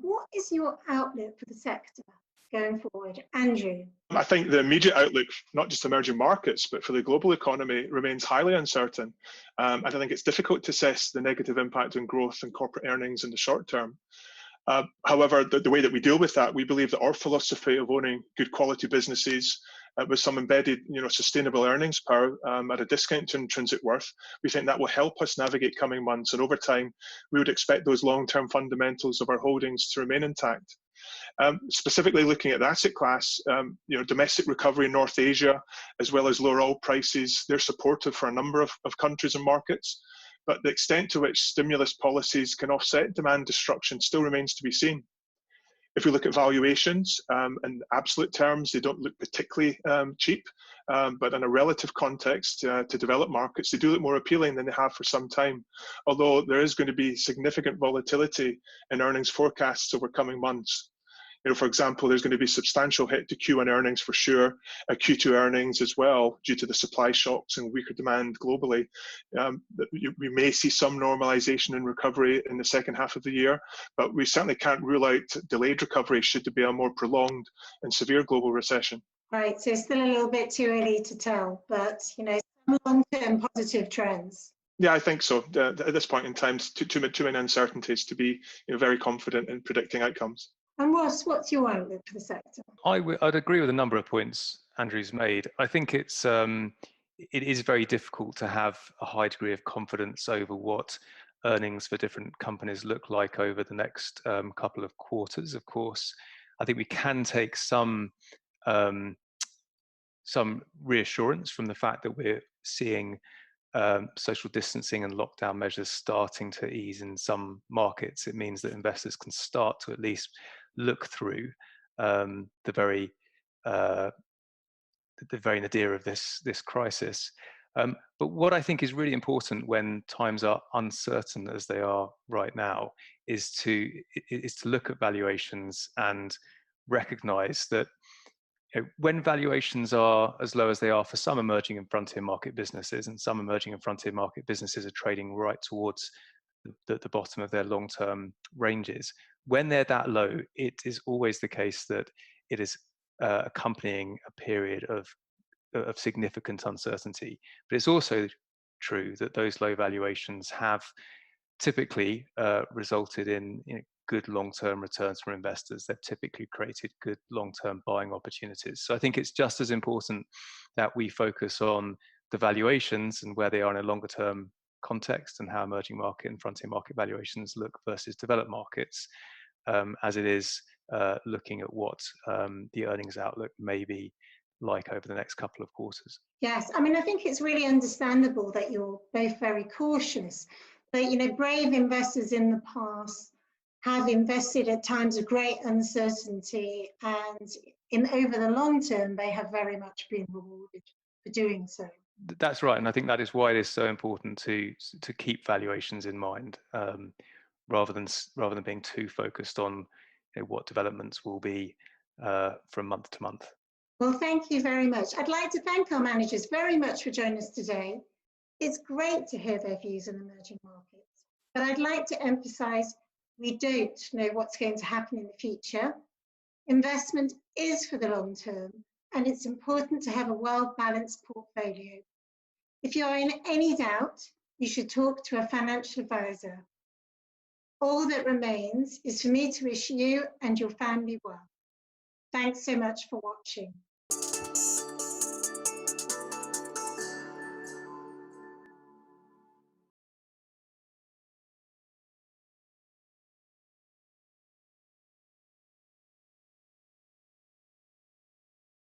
What is your outlook for the sector going forward? Andrew? I think the immediate outlook, not just emerging markets, but for the global economy, remains highly uncertain. And I think it's difficult to assess the negative impact on growth and corporate earnings in the short term. However, the way that we deal with that, we believe that our philosophy of owning good quality businesses with some embedded, sustainable earnings power at a discount to intrinsic worth, we think that will help us navigate coming months. And over time, we would expect those long-term fundamentals of our holdings to remain intact. Specifically looking at the asset class, domestic recovery in North Asia, as well as lower oil prices, they're supportive for a number of countries and markets. But the extent to which stimulus policies can offset demand destruction still remains to be seen. If we look at valuations, in absolute terms, they don't look particularly cheap, but in a relative context to developed markets, they do look more appealing than they have for some time, although there is going to be significant volatility in earnings forecasts over coming months. For example, there's going to be substantial hit to Q1 earnings for sure, Q2 earnings as well, due to the supply shocks and weaker demand globally. We may see some normalization and recovery in the second half of the year, but we certainly can't rule out delayed recovery should there be a more prolonged and severe global recession. Right, so it's still a little bit too early to tell, but some long-term positive trends. Yeah, I think so. At this point in time, too many uncertainties to be very confident in predicting outcomes. And Ross, what's your outlook for the sector? I'd agree with a number of points Andrew's made. I think it is very difficult to have a high degree of confidence over what earnings for different companies look like over the next couple of quarters. Of course, I think we can take some reassurance from the fact that we're seeing social distancing and lockdown measures starting to ease in some markets. It means that investors can start to at least look through the very nadir of this crisis. But what I think is really important when times are uncertain as they are right now is to look at valuations and recognize that when valuations are as low as they are for some emerging and frontier market businesses, and some emerging and frontier market businesses are trading right towards the bottom of their long-term ranges, when they're that low, it is always the case that it is accompanying a period of significant uncertainty. But it's also true that those low valuations have typically resulted in good long-term returns for investors. They've typically created good long-term buying opportunities. So I think it's just as important that we focus on the valuations and where they are in a longer-term context and how emerging market and frontier market valuations look versus developed markets, as it is looking at what the earnings outlook may be like over the next couple of quarters. Yes, I mean, I think it's really understandable that you're both very cautious. But, brave investors in the past have invested at times of great uncertainty, and over the long term, they have very much been rewarded for doing so. That's right, and I think that is why it is so important to keep valuations in mind, rather than being too focused on what developments will be from month to month. Well, thank you very much. I'd like to thank our managers very much for joining us today. It's great to hear their views on emerging markets, but I'd like to emphasize we don't know what's going to happen in the future. Investment is for the long term, and it's important to have a well-balanced portfolio. If you are in any doubt, you should talk to a financial advisor. All that remains is for me to wish you and your family well. Thanks so much for watching.